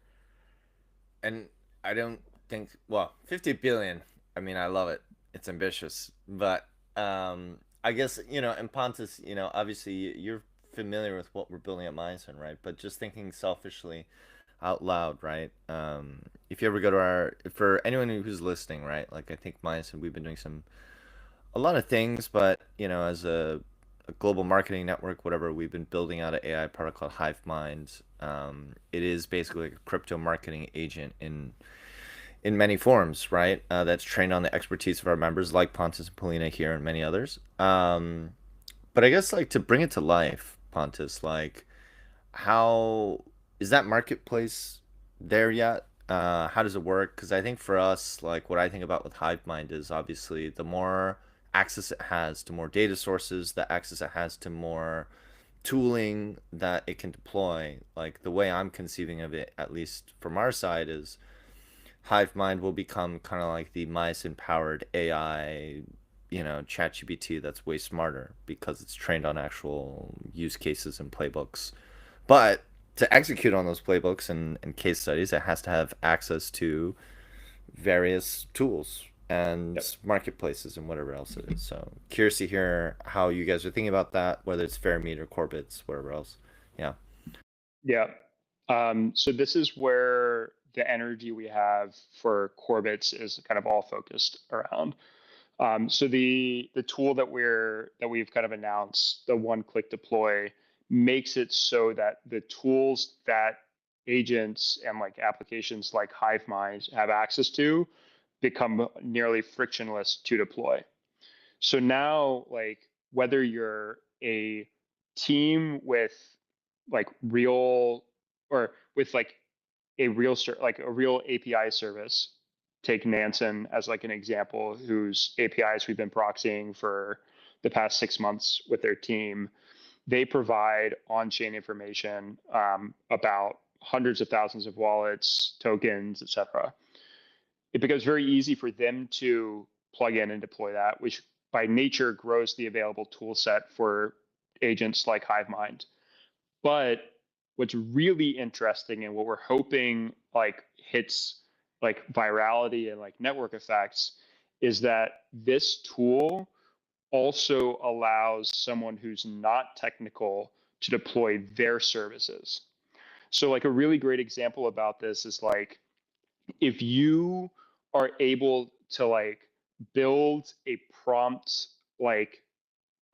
And I don't think, well, 50 billion, I mean, I love it, it's ambitious, but I guess, you know, and Pontus, you know, obviously you're familiar with what we're building at Myosin, right? But just thinking selfishly out loud, right? If you ever go to our, for anyone who's listening, right? Like I think Myosin, we've been doing a lot of things, but you know, as a global marketing network, whatever, we've been building out an AI product called HiveMind. It is basically like a crypto marketing agent in many forms, right? That's trained on the expertise of our members, like Pontus and Polina here, and many others. But I guess like to bring it to life, Pontus, like how is that marketplace there yet? How does it work? Because I think for us, like what I think about with HiveMind is obviously the more access it has to more data sources, the access it has to more tooling that it can deploy. Like the way I'm conceiving of it, at least from our side, is HiveMind will become kind of like the Myosin powered AI, you know, ChatGPT that's way smarter because it's trained on actual use cases and playbooks. But to execute on those playbooks and case studies, it has to have access to various tools and marketplaces and whatever else it is. So curious to hear how you guys are thinking about that, whether it's Fairmeet or Corbits, whatever else. Yeah. Yeah. So this is where the energy we have for Corbits is kind of all focused around. So the tool that we've kind of announced, the one-click deploy, makes it so that the tools that agents and like applications like HiveMind have access to become nearly frictionless to deploy. So now, like whether you're a team with like real or with like a real like a real API service, take Nansen as like an example, whose APIs we've been proxying for the past 6 months with their team. They provide on-chain information about hundreds of thousands of wallets, tokens, etc. It becomes very easy for them to plug in and deploy that, which by nature grows the available tool set for agents like HiveMind. But what's really interesting and what we're hoping like hits like virality and like network effects is that this tool also allows someone who's not technical to deploy their services. So like a really great example about this is like if you are able to like build a prompt, like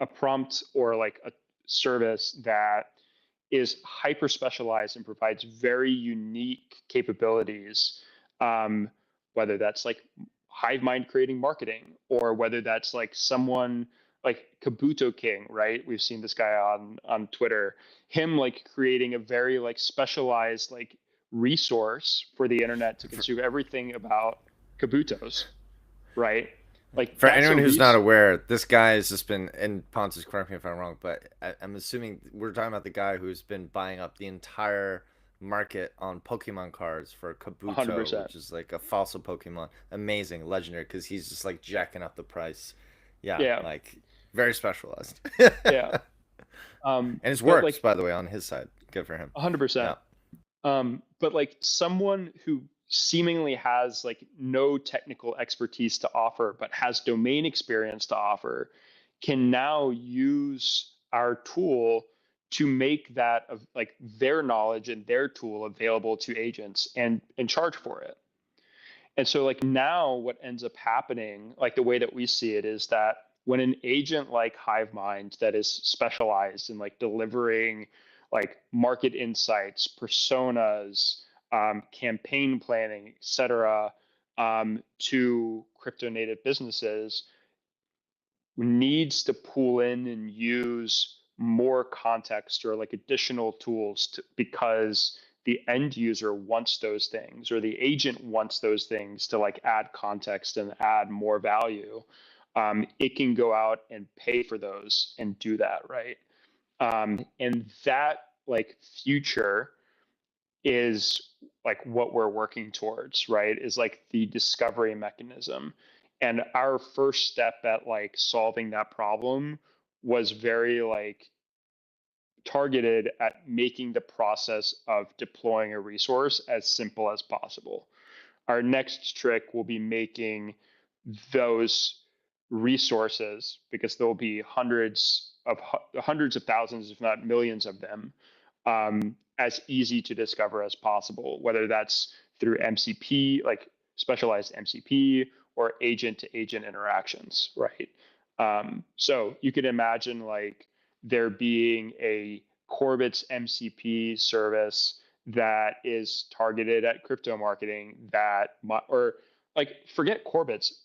a prompt or like a service that is hyper specialized and provides very unique capabilities, whether that's like HiveMind creating marketing, or whether that's like someone like Kabuto King, right? We've seen this guy on Twitter, him like creating a very like specialized like resource for the internet to consume everything about Kabutos, right? Like for anyone who's not aware, this guy has just been, and Pontus, correct me if I'm wrong, but I'm assuming we're talking about the guy who's been buying up the entire market on Pokemon cards for Kabuto, 100%. which is like a fossil Pokemon. Amazing, legendary, because he's just like jacking up the price. Yeah. Like very specialized. Yeah. And his works, like, by the way, on his side. Good for him. 100%. But like someone who seemingly has like no technical expertise to offer, but has domain experience to offer, can now use our tool to make that of like their knowledge and their tool available to agents and charge for it. And so like now what ends up happening, like the way that we see it, is that when an agent like HiveMind that is specialized in like delivering like market insights, personas, campaign planning, et cetera, to crypto native businesses, needs to pull in and use more context or like additional tools because the end user wants those things, or the agent wants those things to like add context and add more value. it can go out and pay for those and do that, right? And that like future is like what we're working towards, right? Is like the discovery mechanism. And our first step at like solving that problem was very like targeted at making the process of deploying a resource as simple as possible. Our next trick will be making those resources, because there'll be hundreds of thousands, if not millions of them, as easy to discover as possible, whether that's through MCP, like specialized MCP, or agent to agent interactions, right? So you could imagine like there being a Corbits MCP service that is targeted at crypto marketing or like forget Corbits.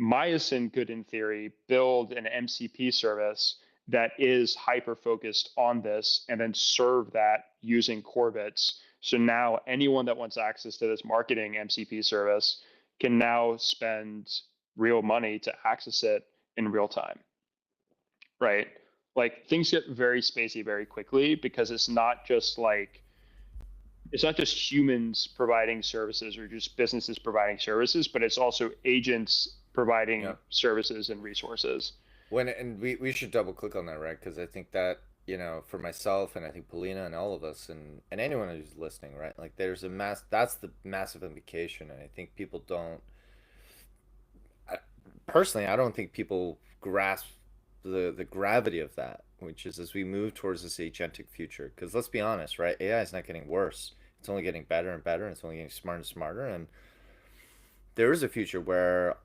Myosin could, in theory, build an MCP service that is hyper focused on this and then serve that using Corbits. So now anyone that wants access to this marketing MCP service can now spend real money to access it in real time, right? Like things get very spacey very quickly because it's not just humans providing services or just businesses providing services, but it's also agents providing services and resources. And we should double click on that, right? Because I think that, for myself, and I think Polina and all of us and anyone who's listening, right? Like there's that's the massive implication. And I think people don't, personally, I don't think people grasp the gravity of that, which is as we move towards this agentic future. Because let's be honest, right? AI is not getting worse. It's only getting better and better, and it's only getting smarter and smarter. And there is a future where,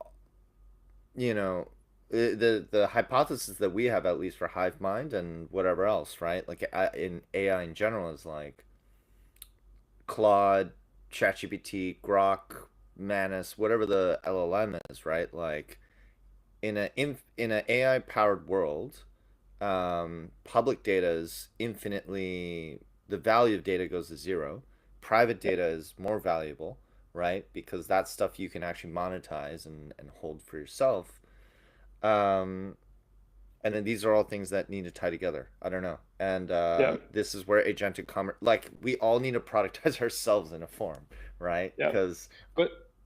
the hypothesis that we have, at least for Hive Mind and whatever else, right? Like in AI in general, is like Claude, ChatGPT, Grok, Manus, whatever the LLM is, right? Like in an AI powered world, public data is infinitely, the value of data goes to zero. Private data is more valuable, right? Because that's stuff you can actually monetize and hold for yourself. And then these are all things that need to tie together. I don't know. And this is where agentic commerce, like we all need to productize ourselves in a form, right? Because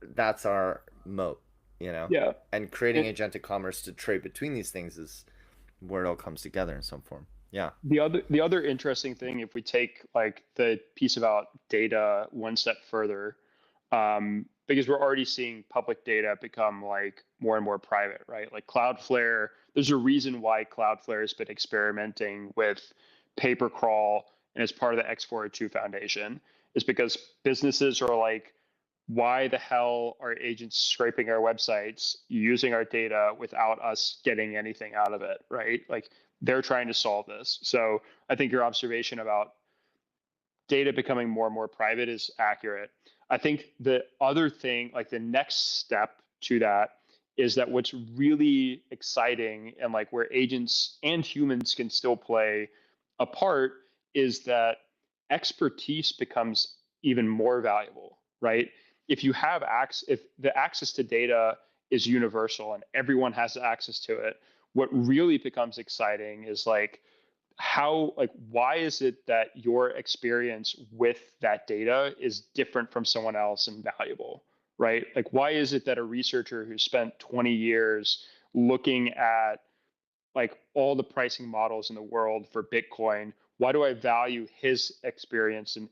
that's our moat, Yeah. And creating agentic commerce to trade between these things is where it all comes together in some form. Yeah. The other interesting thing, if we take like the piece about data one step further, because we're already seeing public data become like more and more private, right? Like Cloudflare, there's a reason why Cloudflare has been experimenting with pay per crawl and as part of the X402 Foundation, is because businesses are like, why the hell are agents scraping our websites using our data without us getting anything out of it, right? Like they're trying to solve this. So I think your observation about data becoming more and more private is accurate. I think the other thing, like the next step to that, is that what's really exciting and like where agents and humans can still play a part is that expertise becomes even more valuable, right? If you have if the access to data is universal and everyone has access to it, what really becomes exciting is like why is it that your experience with that data is different from someone else and valuable, right? Like why is it that a researcher who spent 20 years looking at like all the pricing models in the world for Bitcoin, why do I value his experience and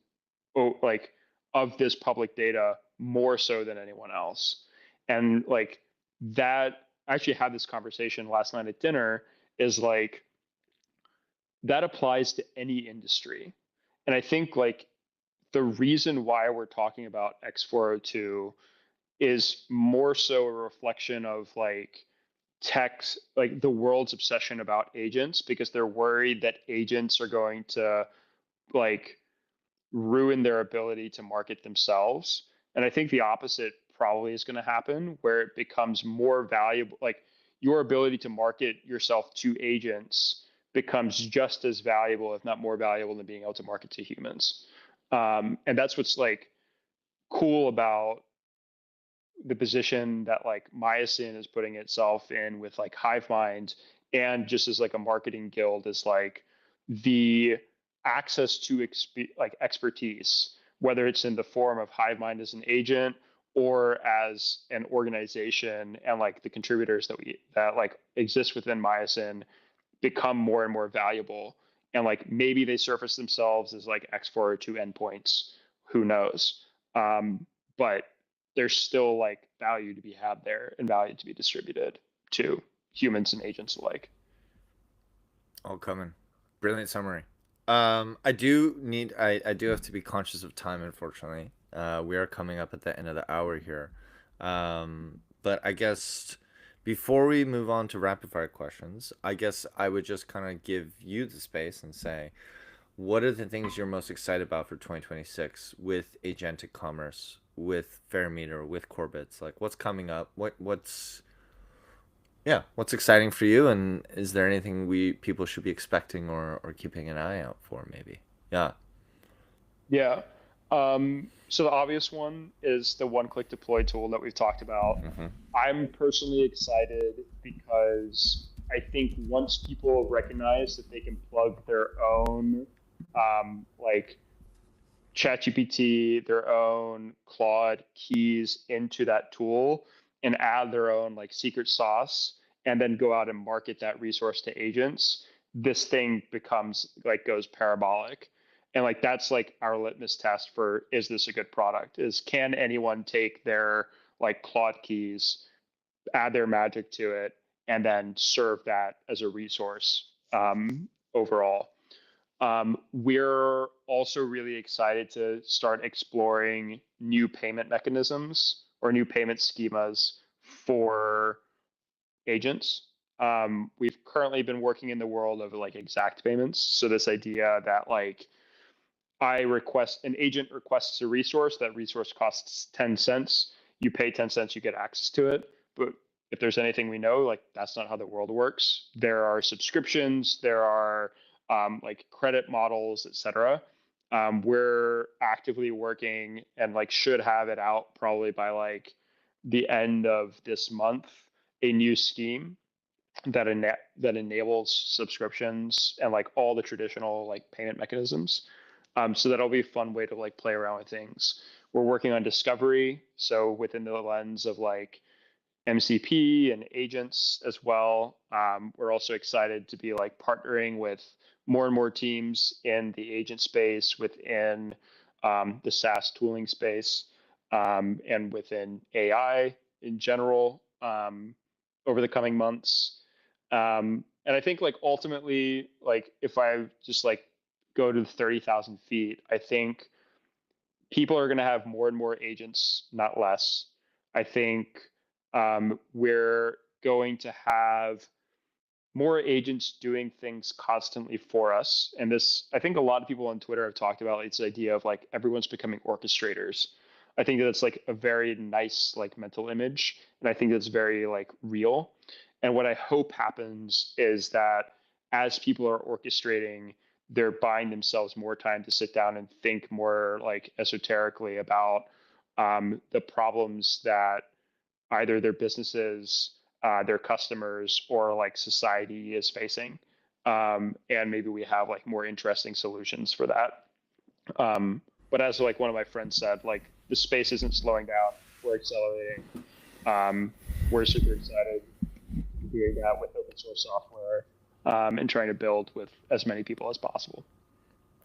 like of this public data more so than anyone else? And like that, I actually had this conversation last night at dinner, is like that applies to any industry. And I think like the reason why we're talking about X402 is more so a reflection of like like the world's obsession about agents, because they're worried that agents are going to like ruin their ability to market themselves. And I think the opposite probably is going to happen, where it becomes more valuable. Like your ability to market yourself to agents becomes just as valuable, if not more valuable, than being able to market to humans. And that's what's like cool about the position that like Myosin is putting itself in with like Hivemind, and just as like a marketing guild, is like the access to like expertise, whether it's in the form of Hivemind as an agent or as an organization, and like the contributors that like exist within Myosin become more and more valuable. And like maybe they surface themselves as like X402 endpoints, who knows? But there's still like value to be had there and value to be distributed to humans and agents alike. All coming. Brilliant summary. I do have to be conscious of time, unfortunately. We are coming up at the end of the hour here. But I guess before we move on to rapid fire questions, I guess I would just kind of give you the space and say, what are the things you're most excited about for 2026 with agentic commerce, with Fairmeter, with Corbits? Like, what's coming up? What's exciting for you, and is there anything people should be expecting or keeping an eye out for, maybe? Yeah. Yeah. So the obvious one is the one-click deploy tool that we've talked about. I'm personally excited because I think once people recognize that they can plug their own like ChatGPT, their own Claude keys into that tool and add their own like secret sauce, and then go out and market that resource to agents, this thing becomes like goes parabolic. And like that's like our litmus test for, is this a good product? Is, can anyone take their like Claude keys, add their magic to it, and then serve that as a resource overall? We're also really excited to start exploring new payment mechanisms or new payment schemas for agents. We've currently been working in the world of like exact payments. So this idea that like an agent requests a resource, that resource costs 10 cents, you pay 10 cents, you get access to it. But if there's anything we know, like that's not how the world works. There are subscriptions, there are like credit models, etc. We're actively working and like should have it out probably by like the end of this month, a new scheme that enables subscriptions and like all the traditional like payment mechanisms. So that'll be a fun way to like play around with things. We're working on discovery, so within the lens of like MCP and agents as well. We're also excited to be like partnering with more and more teams in the agent space, within the SaaS tooling space, and within AI in general over the coming months. And I think like ultimately, like if I just like go to 30,000 feet, I think people are going to have more and more agents, not less. I think we're going to have more agents doing things constantly for us. And this, I think a lot of people on Twitter have talked about this idea of like everyone's becoming orchestrators. I think that's like a very nice like mental image. And I think that's very like real. And what I hope happens is that as people are orchestrating, they're buying themselves more time to sit down and think more like esoterically about the problems that either their businesses, their customers, or like society is facing. And maybe we have like more interesting solutions for that. But as like one of my friends said, like the space isn't slowing down. We're accelerating. We're super excited doing that with open source software and trying to build with as many people as possible.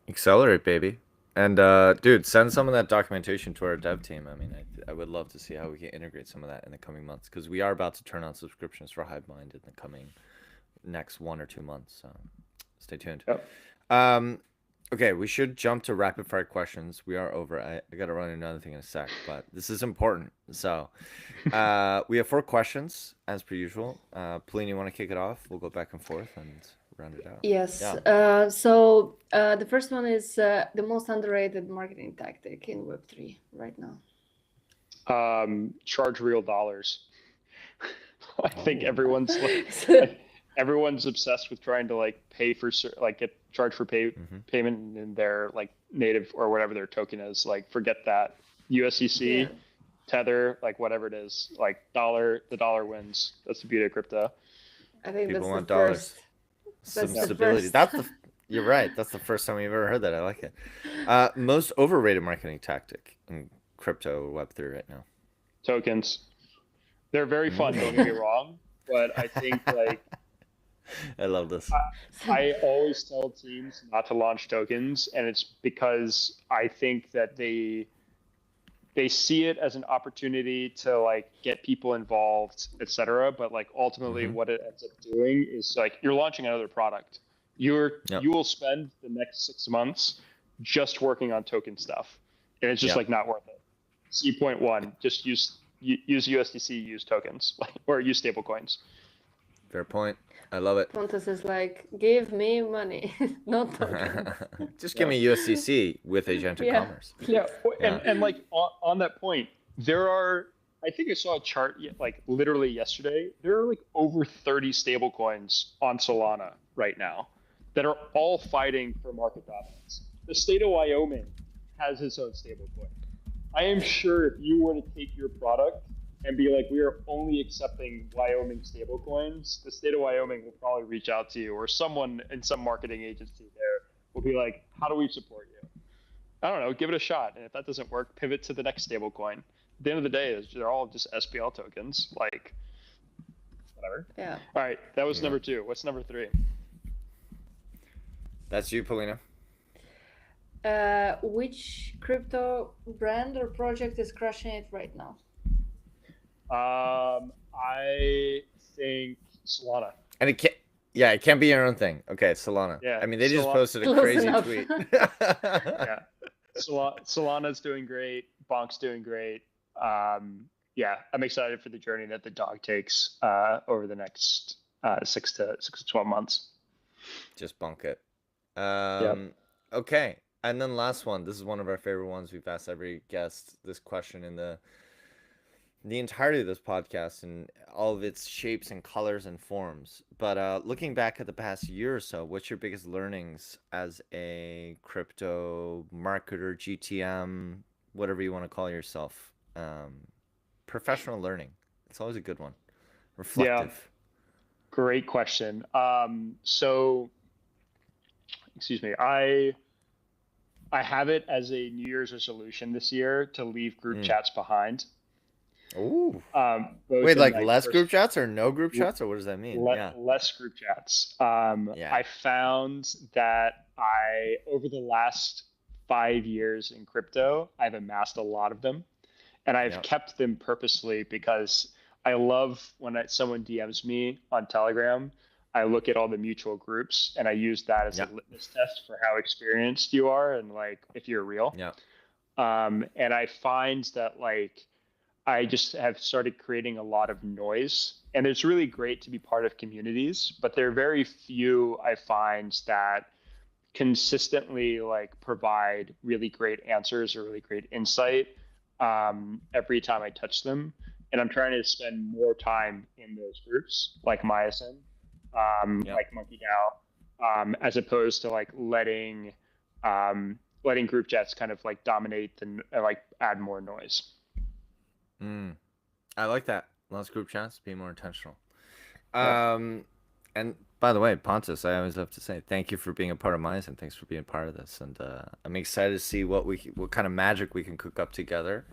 Accelerate, baby. And dude, send some of that documentation to our dev team. I mean, I would love to see how we can integrate some of that in the coming months, because we are about to turn on subscriptions for Hivemind in the coming next 1 or 2 months. So stay tuned. Yep. Okay, we should jump to rapid fire questions. We are over. I got to run another thing in a sec, but this is important. So we have 4 questions as per usual. Pauline, you want to kick it off? We'll go back and forth and round it out. Yes. Yeah. So the first one is the most underrated marketing tactic in Web3 right now. Charge real dollars. I think everyone's like, everyone's obsessed with trying to like pay for like get charged for payment in their like native or whatever their token is. Like forget that. USDC, Tether, like whatever it is, like the dollar wins. That's the beauty of crypto. I think People that's the want dollars. first. Some That's the stability. first. You're right. That's the first time we've ever heard that. I like it. Most overrated marketing tactic in crypto Web3 right now. Tokens. They're very fun, don't get me wrong, but I think like I love this. I always tell teams not to launch tokens, and it's because I think that they see it as an opportunity to like get people involved, etc. But like ultimately, what it ends up doing is like you're launching another product. You will spend the next 6 months just working on token stuff, and it's just like not worth it. C point one, just use USDC, use tokens, or use stable coins. Fair point. I love it. Pontus is like, give me money, not tokens. Just give me USDC with agentic commerce. Yeah, and like on that point, there are. I think I saw a chart like literally yesterday. There are like over 30 stable coins on Solana right now that are all fighting for market dominance. The state of Wyoming has its own stable coin. I am sure if you were to take your product and be like, we are only accepting Wyoming stablecoins, the state of Wyoming will probably reach out to you, or someone in some marketing agency there will be like, how do we support you? I don't know, give it a shot. And if that doesn't work, pivot to the next stablecoin. At the end of the day, they're all just SPL tokens, like whatever. Yeah. All right, that was number 2. What's number 3? That's you, Polina. Which crypto brand or project is crushing it right now? I think Solana. And it can't be your own thing. Okay, Solana. Yeah, I mean, they just posted a Close crazy enough. tweet. Yeah, Solana's doing great. Bonk's doing great. Yeah, I'm excited for the journey that the dog takes over the next 6 to 12 months. Just bonk it. Yep. Okay, and then last one. This is one of our favorite ones. We've asked every guest this question in the entirety of this podcast and all of its shapes and colors and forms. But looking back at the past year or so, what's your biggest learnings as a crypto marketer, GTM, whatever you want to call yourself? Professional learning. It's always a good one. Reflective. Yeah. Great question. So, excuse me. I have it as a New Year's resolution this year to leave group chats behind. Ooh. Wait, like less group chats or no group chats, or what does that mean? Less group chats. I found that over the last 5 years in crypto, I've amassed a lot of them, and I've kept them purposely because I love when someone DMs me on Telegram. I look at all the mutual groups and I use that as a litmus test for how experienced you are and like if you're real. Yeah. And I find that like I just have started creating a lot of noise, and it's really great to be part of communities, but there are very few I find that consistently like provide really great answers or really great insight every time I touch them. And I'm trying to spend more time in those groups like Myosin, like Monkey DAO, as opposed to like letting group chats kind of like dominate and like add more noise. I like that. Less group chats, be more intentional. And by the way, Pontus, I always have to say thank you for being a part of Myosin. Thanks for being part of this, and I'm excited to see what kind of magic we can cook up together.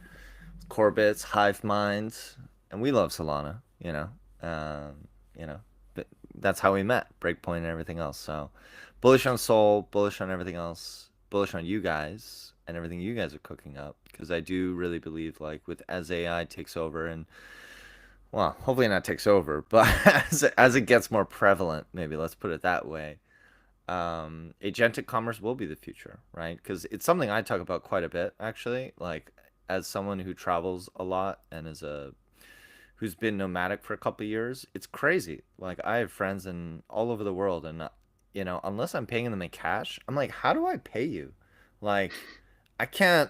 Corbits, Hive Minds, and we love Solana. But that's how we met. Breakpoint and everything else. So bullish on Sol, bullish on everything else, bullish on you guys and everything you guys are cooking up, because I do really believe like as AI takes over, and well, hopefully not takes over, but as it gets more prevalent, maybe let's put it that way, agentic commerce will be the future, right? Because it's something I talk about quite a bit, actually, like as someone who travels a lot and who's been nomadic for a couple of years. It's crazy. Like I have friends all over the world, and unless I'm paying them in cash, I'm like, how do I pay you? Like I can't,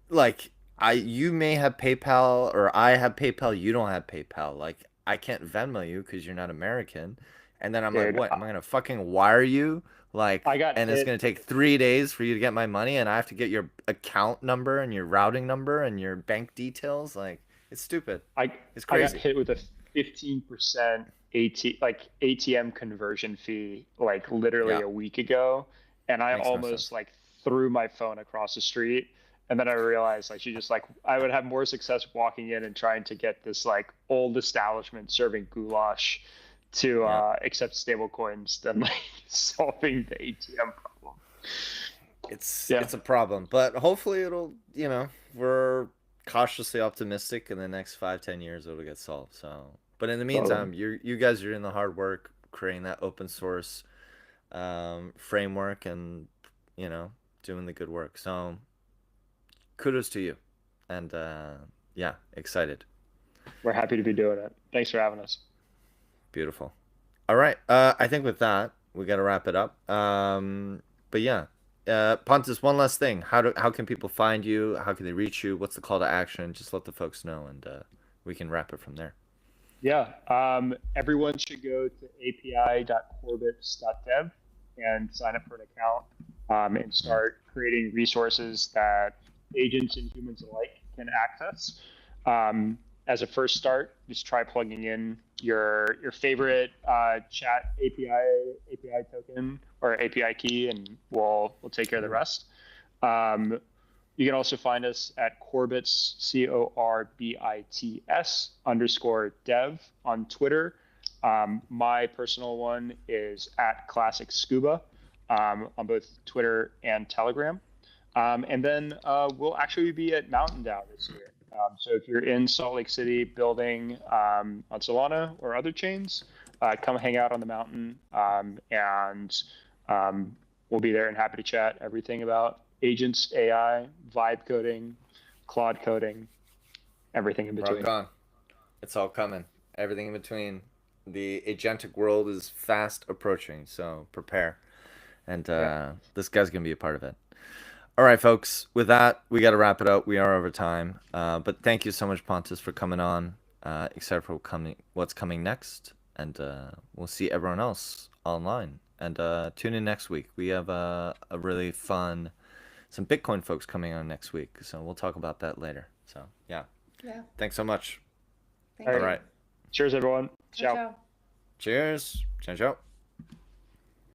like you may have PayPal or I have PayPal, you don't have PayPal. Like I can't Venmo you because you're not American. And then I'm Dude, like, what? Am I gonna fucking wire you? Like, I got and it's hit. gonna take 3 days for you to get my money, and I have to get your account number and your routing number and your bank details. Like, it's stupid. It's I got crazy. hit with a 15% ATM conversion fee like literally Yeah, a week ago, and I makes no almost sense. like threw my phone across the street. And then I realized I should just like I would have more success walking in and trying to get this like old establishment serving goulash to Yeah, accept stable coins than like solving the ATM problem. Yeah, it's a problem, but hopefully it'll, we're cautiously optimistic in the next 5-10 years it'll get solved. So, but in the totally. meantime, you guys are doing the hard work creating that open source framework and you know doing the good work. So kudos to you, and yeah, excited. We're happy to be doing it. Thanks for having us. Beautiful. All right. I think with that, we got to wrap it up. But yeah, Pontus, one last thing. How can people find you? How can they reach you? What's the call to action? Just let the folks know, and we can wrap it from there. Yeah, everyone should go to api.corbits.dev and sign up for an account and Mm. start creating resources that agents and humans alike can access. As a first start, just try plugging in your favorite chat API token or API key, and we'll take care of the Ooh. rest. Um, you can also find us at Corbits, Corbits_dev on Twitter. My personal one is at Classic Scuba on both Twitter and Telegram. And then we'll actually be at Mountain Down this year. So if you're in Salt Lake City building on Solana or other chains, come hang out on the mountain, and we'll be there and happy to chat everything about agents, AI, vibe coding, Claude coding, everything in Rock between. on. It's all coming. Everything in between. The agentic world is fast approaching, so prepare. And Yeah. this guy's gonna be a part of it. All right, folks. With that, we got to wrap it up. We are over time. But thank you so much, Pontus, for coming on. Excited for what's coming next, and we'll see everyone else online. And tune in next week. We have a really fun, some Bitcoin folks coming on next week. So we'll talk about that later. So yeah, Yeah. thanks so much. Thank All All you. right. right. Cheers, everyone. Ciao, Ciao. ciao. Cheers. Ciao, ciao.